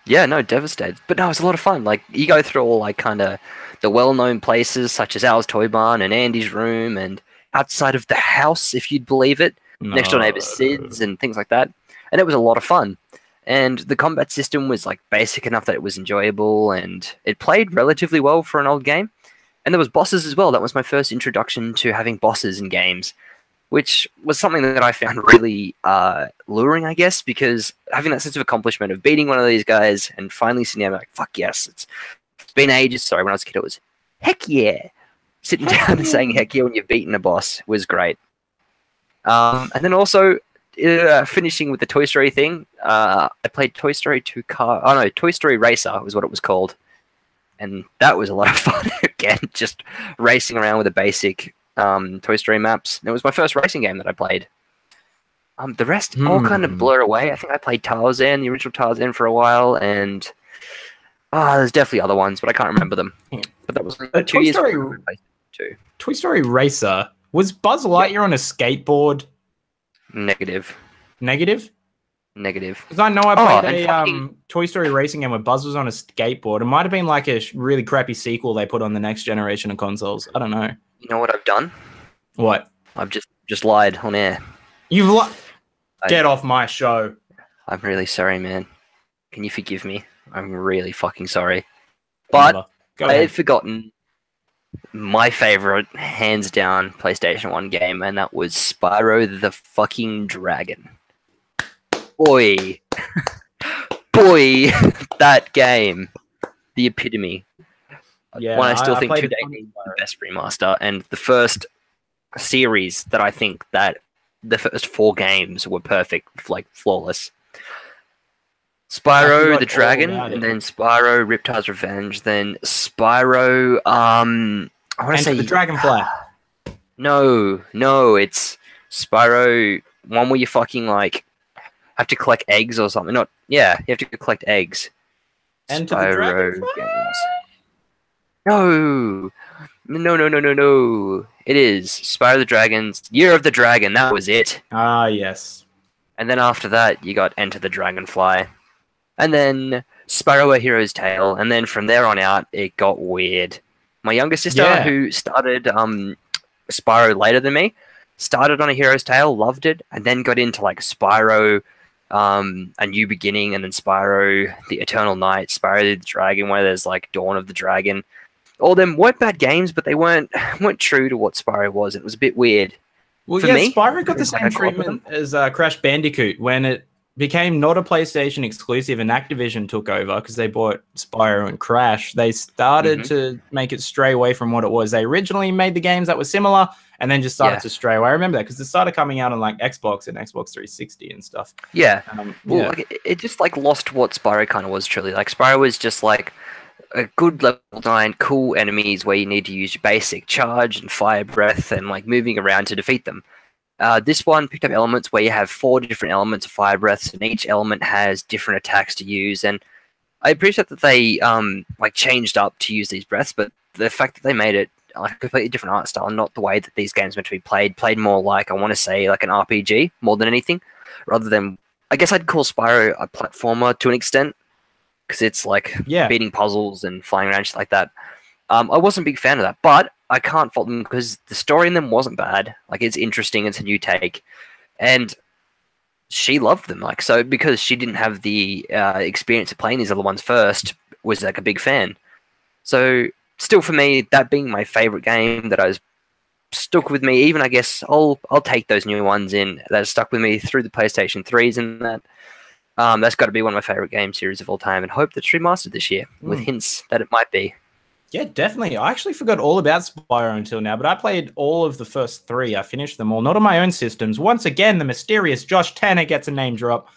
Yeah, no, devastated. But no, it's a lot of fun. Like, you go through all, like, kind of the well-known places, such as Al's Toy Barn and Andy's Room, and outside of the house, if you'd believe it, next door neighbor Sid's and things like that. And it was a lot of fun. And the combat system was, like, basic enough that it was enjoyable, and it played relatively well for an old game. And there was bosses as well. That was my first introduction to having bosses in games, which was something that I found really luring, I guess, because having that sense of accomplishment of beating one of these guys and finally sitting down like, fuck yes, it's been ages. Sorry, when I was a kid, it was heck yeah. Sitting down and saying heck yeah when you've beaten a boss was great. And then also finishing with the Toy Story thing, I played Toy Story 2 Toy Story Racer was what it was called. And that was a lot of fun. Again, just racing around with a basic Toy Story maps. And it was my first racing game that I played. The rest all kind of blur away. I think I played Tarzan, the original Tarzan, for a while, and there's definitely other ones, but I can't remember them. But that was like 2 years ago. Toy Story Racer. Was Buzz Lightyear on a skateboard? Negative. Negative? Negative. Because I know I played a Toy Story racing game where Buzz was on a skateboard. It might have been like a really crappy sequel they put on the next generation of consoles. I don't know. You know what I've done? What? I've just lied on air. You've lied? Get off my show. I'm really sorry, man. Can you forgive me? I'm really fucking sorry. But I had forgotten my favorite, hands down, PlayStation 1 game, and that was Spyro the fucking Dragon. Boy, boy, that game, the epitome. Yeah, One I still think played today a ton of is the Spyro. best remaster, and the first series that I think that the first 4 games were perfect, like flawless. I Spyro forgot the all Dragon, about and it. then Spyro Riptide's Revenge, then Spyro. I want to Enter the say Dragonfly. no, it's Spyro, one where you fucking like have to collect eggs or something. Not yeah, you have to collect eggs. Enter the Spyro Dragonfly. games. No. It is Spyro the Dragon's Year of the Dragon. That was it. Ah, yes. And then after that, you got Enter the Dragonfly. And then Spyro A Hero's Tale. And then from there on out, it got weird. My younger sister, Yeah. who started Spyro later than me, started on A Hero's Tale, loved it, and then got into like Spyro A New Beginning, and then Spyro The Eternal Night, Spyro the Dragon, where there's like Dawn of the Dragon. All them weren't bad games, but they weren't true to what Spyro was. It was a bit weird. Well, For yeah, me, Spyro got the like, same I grew up with treatment as Crash Bandicoot when it became not a PlayStation exclusive and Activision took over because they bought Spyro and Crash. They started to make it stray away from what it was. They originally made the games that were similar and then just started to stray away. I remember that because it started coming out on like Xbox and Xbox 360 and stuff. Yeah. Well, yeah. like, it just like lost what Spyro kind of was truly. Like Spyro was just like a good level 9, cool enemies where you need to use your basic charge and fire breath and like moving around to defeat them. This one picked up elements where you have 4 different elements of fire breaths, and each element has different attacks to use. And I appreciate that they like changed up to use these breaths, but the fact that they made it like a completely different art style, not the way that these games meant to be played more like, I want to say, like an RPG more than anything, rather than, I guess I'd call Spyro a platformer to an extent, because it's like beating puzzles and flying around shit like that. I wasn't a big fan of that, but I can't fault them because the story in them wasn't bad. Like, it's interesting, it's a new take, and she loved them. Like, so because she didn't have the experience of playing these other ones first, was like a big fan. So still, for me, that being my favorite game that I was stuck with me, even I guess I'll take those new ones in that stuck with me through the PlayStation 3s and that. That's got to be one of my favorite game series of all time, and hope that's remastered this year with hints that it might be. Yeah, definitely. I actually forgot all about Spyro until now, but I played all of the first 3. I finished them all, not on my own systems. Once again, the mysterious Josh Tanner gets a name drop.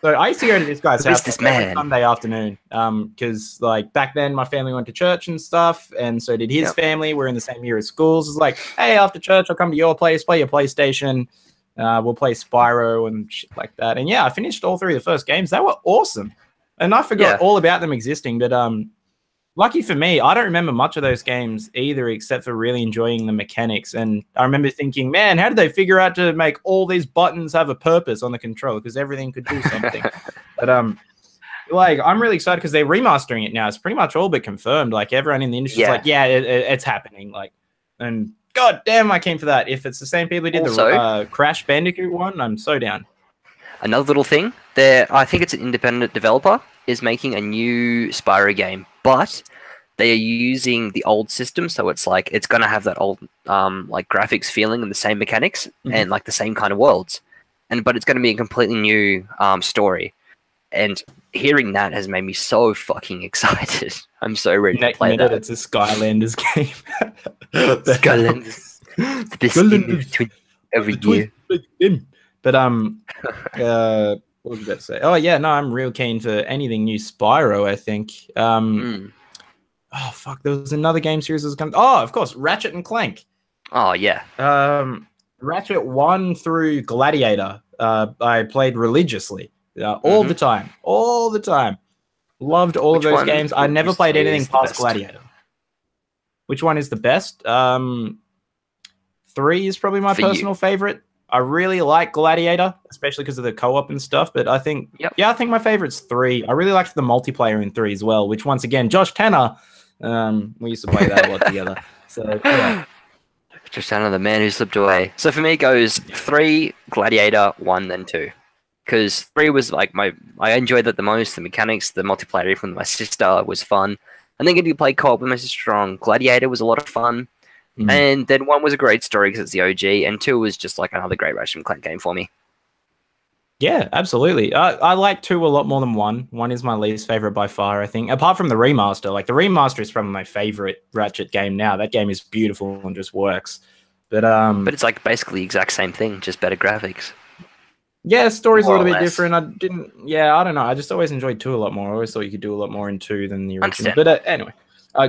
So I used to go to this guy's house every Sunday afternoon because, like, back then my family went to church and stuff, and so did his family. We're in the same year at schools. It's like, hey, after church, I'll come to your place, play your PlayStation. We'll play Spyro and shit like that. And yeah, I finished all 3 of the first games. They were awesome. And I forgot all about them existing, but lucky for me, I don't remember much of those games either, except for really enjoying the mechanics. And I remember thinking, man, how did they figure out to make all these buttons have a purpose on the controller? Because everything could do something. But like, I'm really excited because they're remastering it now. It's pretty much all but confirmed. Like, everyone in the industry is like, yeah, it's happening. Like, and god damn, I came for that. If it's the same people who did the Crash Bandicoot one, I'm so down. Another little thing, I think it's an independent developer, is making a new Spyro game, but they are using the old system, so it's like it's gonna have that old like graphics feeling and the same mechanics and like the same kind of worlds, but it's gonna be a completely new story. And hearing that has made me so fucking excited. I'm so ready to play that. It's a Skylanders game. Skylanders, the best game every year. But what was I about to say? Oh yeah, no, I'm real keen for anything new Spyro. I think. Oh fuck, there was another game series that's coming. Oh, of course, Ratchet and Clank. Oh yeah. Ratchet 1 through Gladiator. I played religiously, all the time. Loved all of those games. I never played anything past Gladiator. Which one is the best? 3 is probably my personal favorite. I really like Gladiator, especially because of the co-op and stuff. But I think, I think my favorite's 3. I really liked the multiplayer in 3 as well. Which, once again, Josh Tanner, we used to play that a lot together. So yeah, Josh Tanner, the man who slipped away. So for me, it goes 3, Gladiator, 1, then 2. Because 3 was like I enjoyed that the most. The mechanics, the multiplayer, even with my sister, was fun. And then getting to play co-op with my sister on Gladiator was a lot of fun. And then 1 was a great story because it's the OG, and 2 was just like another great Ratchet and Clank game for me. Yeah, absolutely. I like 2 a lot more than 1. 1 is my least favorite by far, I think. Apart from the remaster. Like, the remaster is probably my favorite Ratchet game now. That game is beautiful and just works. But it's like basically the exact same thing, just better graphics. Yeah, story's More a little or bit less. different. I don't know. I just always enjoyed 2 a lot more. I always thought you could do a lot more in 2 than the original. Understand. But anyway,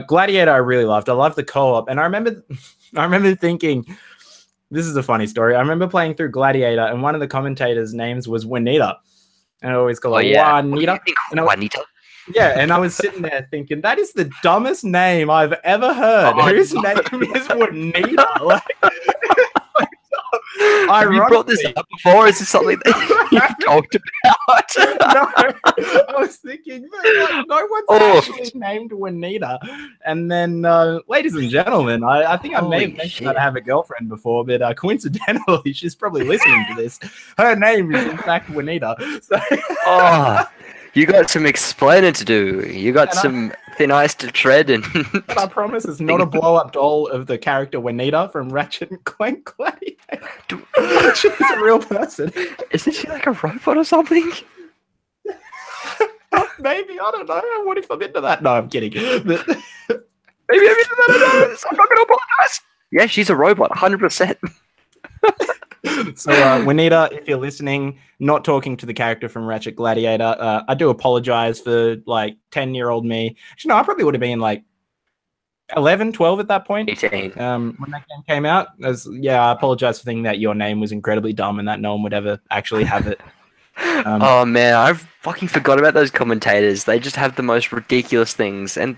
Gladiator I really loved. I loved the co-op. And I remember thinking, this is a funny story. I remember playing through Gladiator, and one of the commentators' names was Juanita. And I always call her Juanita. What do you think, Juanita? Yeah, and I was sitting there thinking, that is the dumbest name I've ever heard. Whose name is Juanita? Like, have you brought this up before? Is this something that you've talked about? No, I was thinking, like, no one's actually named Juanita. And then, ladies and gentlemen, I think I may have mentioned that I have a girlfriend before, but coincidentally, she's probably listening to this. Her name is, in fact, Juanita. So you got some explaining to do. You got some thin ice to tread. And I promise it's not a blow-up doll of the character Juanita from Ratchet and Clank Gladiator. She's a real person. Isn't she like a robot or something? Maybe, I don't know. What if I'm into that? No, I'm kidding. But maybe I'm into that. I'm not going to apologize. Yeah, she's a robot, 100%. So, Juanita, if you're listening, not talking to the character from Ratchet Gladiator, I do apologize for, like, 10-year-old me. Actually, no, I probably would have been, like, 11, 12 at that point. 18. When that game came out. I apologize for thinking that your name was incredibly dumb and that no one would ever actually have it. Oh, man, I fucking forgot about those commentators. They just have the most ridiculous things. And,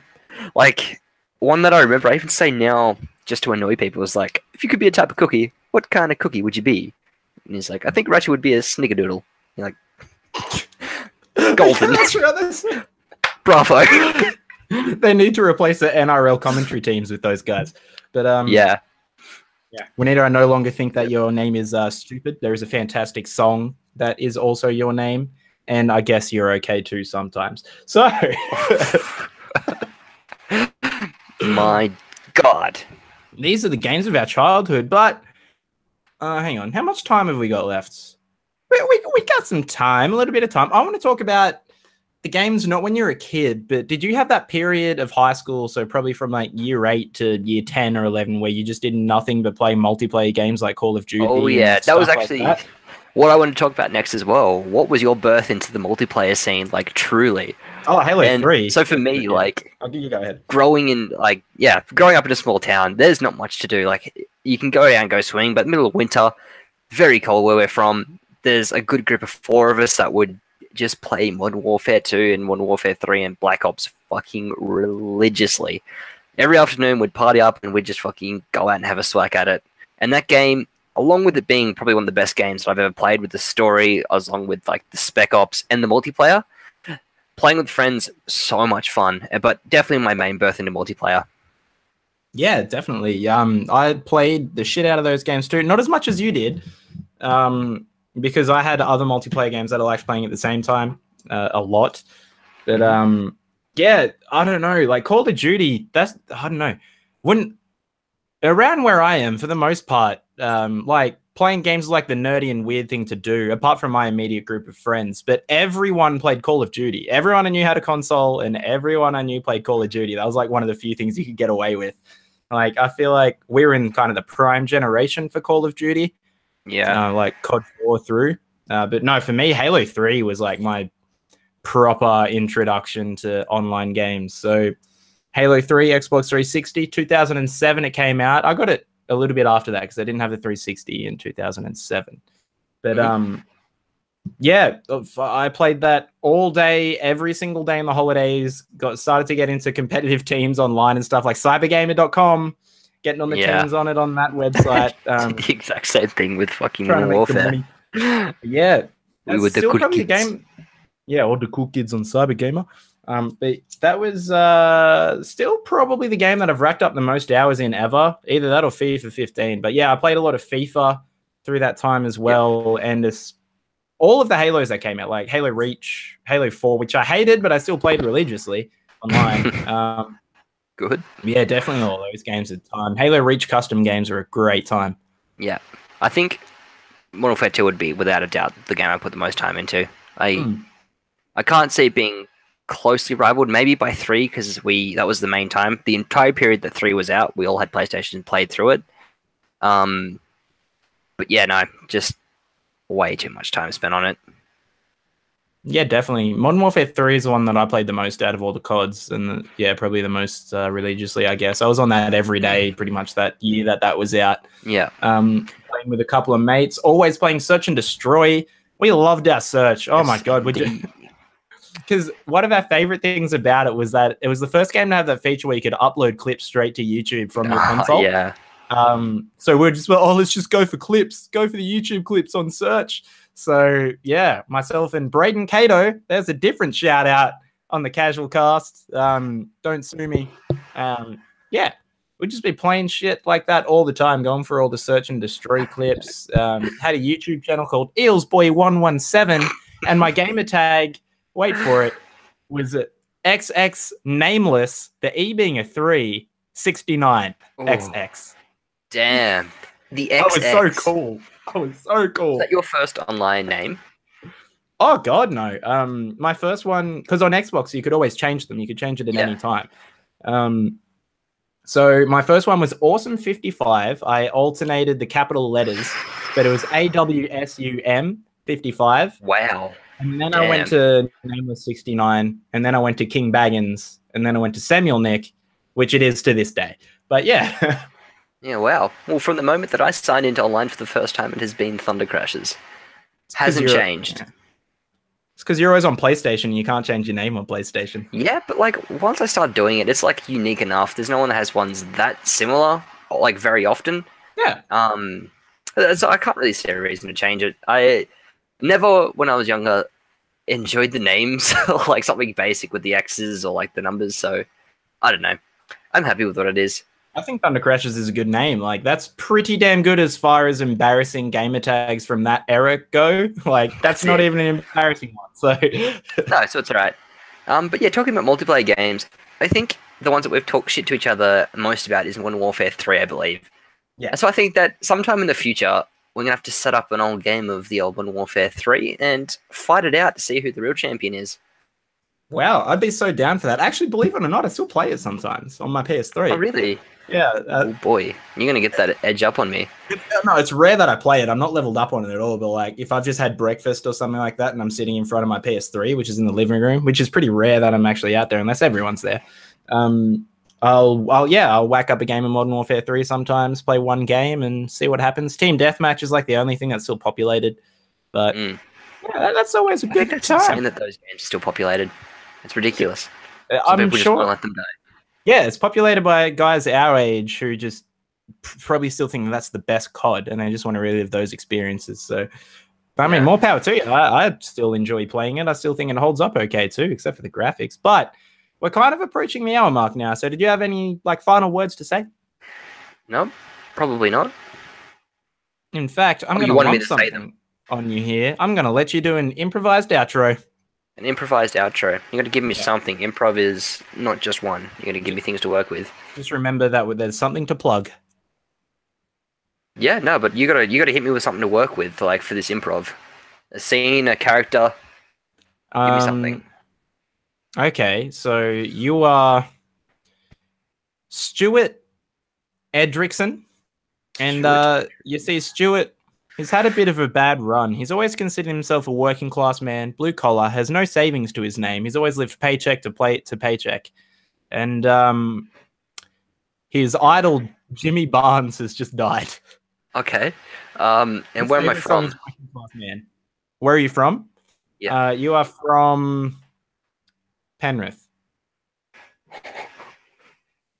like, one that I remember, I even say now, just to annoy people, is like, if you could be a type of cookie, what kind of cookie would you be? And he's like, I think Ratchet would be a snickerdoodle. You're like, golden. Bravo. They need to replace the NRL commentary teams with those guys. But yeah. Juanita, I no longer think that your name is stupid. There is a fantastic song that is also your name, and I guess you're okay too sometimes. So, my God, these are the games of our childhood. But hang on, how much time have we got left? We got some time, a little bit of time. I want to talk about the games not when you're a kid, but did you have that period of high school, so probably from like year 8 to year 10 or 11, where you just did nothing but play multiplayer games like Call of Duty? Oh yeah, that was actually what I want to talk about next as well. What was your birth into the multiplayer scene, like, truly? Oh, Halo 3. So for me, like, you go ahead. Growing up in a small town, there's not much to do. Like, you can go out and go swimming, but middle of winter, very cold where we're from. There's a good group of 4 of us that would just play Modern Warfare 2 and Modern Warfare 3 and Black Ops fucking religiously. Every afternoon we'd party up and we'd just fucking go out and have a swag at it. And that game, along with it being probably one of the best games that I've ever played, with the story, along with like the Spec Ops and the multiplayer, playing with friends, so much fun. But definitely my main birth into multiplayer. Yeah, definitely. I played the shit out of those games too. Not as much as you did. Because I had other multiplayer games that I liked playing at the same time a lot. But yeah, I don't know. Like Call of Duty, I don't know. Around where I am, for the most part, like playing games is like the nerdy and weird thing to do, apart from my immediate group of friends. But everyone played Call of Duty. Everyone I knew had a console, and everyone I knew played Call of Duty. That was like one of the few things you could get away with. Like, I feel like we're in kind of the prime generation for Call of Duty. Yeah. Like COD 4 through. But no, for me, Halo 3 was like my proper introduction to online games. So Halo 3, Xbox 360, 2007 it came out. I got it a little bit after that because I didn't have the 360 in 2007. But yeah, I played that all day, every single day in the holidays. Started to get into competitive teams online and stuff like cybergamer.com. Getting on the teams on it on that website. The exact same thing with fucking Modern Warfare. Yeah. We were the cool kids. Game. Yeah, all the cool kids on Cybergamer. But that was still probably the game that I've racked up the most hours in ever. Either that or FIFA 15. But yeah, I played a lot of FIFA through that time as well. And all of the Halos that came out, like Halo Reach, Halo 4, which I hated, but I still played religiously. online. Good. Yeah, definitely all those games at the time. Halo Reach custom games are a great time. Yeah. I think Modern Warfare 2 would be, without a doubt, the game I put the most time into. I can't see it being closely rivaled, maybe by 3, because that was the main time. The entire period that 3 was out, we all had PlayStation and played through it. But yeah, no, just way too much time spent on it. Yeah, definitely. Modern Warfare 3 is the one that I played the most out of all the CODs, and yeah, probably the most religiously, I guess. I was on that every day pretty much that year that was out. Yeah. Playing with a couple of mates, always playing Search and Destroy. We loved our Search. Oh my God. Because one of our favorite things about it was that it was the first game to have that feature where you could upload clips straight to YouTube from your console. Yeah. So we're just, let's just go for clips, go for the YouTube clips on Search. So yeah, myself and Braden Cato, there's a different shout out on the CasualCast. Don't sue me. Yeah, we'd just be playing shit like that all the time, going for all the Search and Destroy clips. Had a YouTube channel called EelsBoy117, and my gamer tag, wait for it, was XX nameless, the E being a 3, 69 XX. Damn. The XX. That was so cool. Is that your first online name? Oh God, no. My first one, because on Xbox you could always change them. You could change it at any time. So my first one was Awesome55. I alternated the capital letters, but it was AWSUM 55. Wow. And then I went to Nameless 69, and then I went to King Baggins, and then I went to Samuel Nick, which it is to this day. But yeah. Yeah, wow. Well, from the moment that I signed into online for the first time, it has been Thunder Crashes. Hasn't changed. Yeah. It's because you're always on PlayStation and you can't change your name on PlayStation. Yeah, but like once I start doing it, it's like unique enough. There's no one that has ones that similar, like very often. Yeah. So I can't really see a reason to change it. I never, when I was younger, enjoyed the names, like something basic with the X's or like the numbers. So I don't know. I'm happy with what it is. I think Thunder Crashes is a good name. Like, that's pretty damn good as far as embarrassing gamer tags from that era go. Like, that's not even an embarrassing one. So no, so it's all right. But yeah, talking about multiplayer games, I think the ones that we've talked shit to each other most about is Modern Warfare 3, I believe. Yeah. So I think that sometime in the future, we're going to have to set up an old game of the old Modern Warfare 3 and fight it out to see who the real champion is. Wow, I'd be so down for that. Actually, believe it or not, I still play it sometimes on my PS3. Oh, really? Yeah. Oh, boy. You're going to get that edge up on me. No, it's rare that I play it. I'm not leveled up on it at all. But like, if I've just had breakfast or something like that and I'm sitting in front of my PS3, which is in the living room, which is pretty rare that I'm actually out there unless everyone's there. I'll whack up a game of Modern Warfare 3 sometimes, play one game and see what happens. Team Deathmatch is like the only thing that's still populated. But yeah, that's always a good time. It's insane that those games are still populated. It's ridiculous. I'm people sure. Just want to let them die. Yeah, it's populated by guys our age who just probably still think that's the best COD, and they just want to relive those experiences. So, I mean, more power to you. I still enjoy playing it. I still think it holds up okay too, except for the graphics. But we're kind of approaching the hour mark now. So, did you have any like final words to say? No, probably not. In fact, I'm going to lump something on you here. I'm going to let you do an improvised outro. An improvised outro. You got to give me something. Improv is not just one. You got to give me things to work with. Just remember that there's something to plug. Yeah, no, but you gotta hit me with something to work with, like for this improv. A scene, a character. Give me something. Okay, so you are Stuart Edrickson, and you see Stuart. He's had a bit of a bad run. He's always considered himself a working class man, blue collar, has no savings to his name. He's always lived paycheck to paycheck. And his idol, Jimmy Barnes, has just died. Okay. And where am I from? Man. Where are you from? Yeah. You are from Penrith.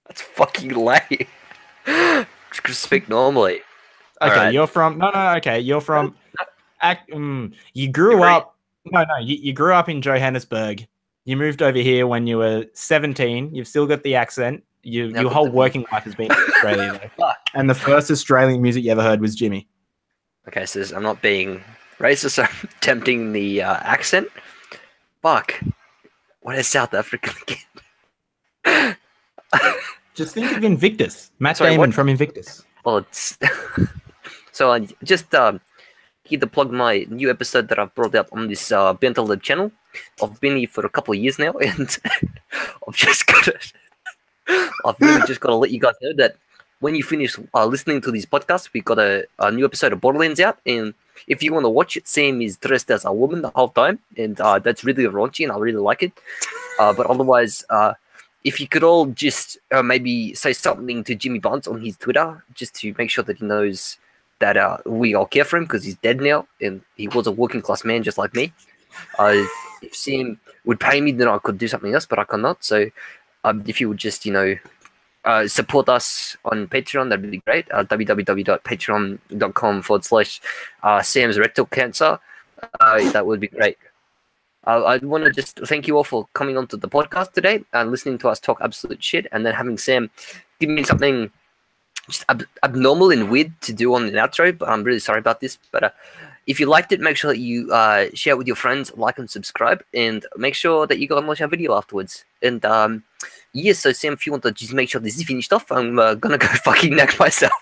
That's fucking lame. Just speak normally. Okay, right. You're from okay, you're from you grew up you grew up in Johannesburg. You moved over here when you were 17. You've still got the accent. Your whole working life has been in Australia though. And the first Australian music you ever heard was Jimmy. Okay, so I'm not being racist, I'm attempting the accent. Fuck. What is South African again? Just think of Invictus. Matt Sorry, Damon what? from Invictus. Oh, it's so I just here to plug my new episode that I've brought out on this Bento Lab channel. I've been here for a couple of years now, and I've really just got to let you guys know that when you finish listening to these podcasts, we got a new episode of Borderlands out, and if you want to watch it, Sam is dressed as a woman the whole time, and that's really raunchy, and I really like it. But otherwise, if you could all just maybe say something to Jimmy Barnes on his Twitter, just to make sure that he knows that we all care for him because he's dead now, and he was a working class man just like me. If Sam would pay me, then I could do something else, but I cannot. So if you would just, support us on Patreon, that'd be great. www.patreon.com/Sam's rectal cancer. That would be great. I want to just thank you all for coming onto the podcast today and listening to us talk absolute shit, and then having Sam give me something just abnormal and weird to do on an outro. But I'm really sorry about this. But if you liked it, make sure that you share it with your friends, like and subscribe, and make sure that you go and watch our video afterwards. And so Sam, if you want to just make sure this is finished off, I'm gonna go fucking neck myself.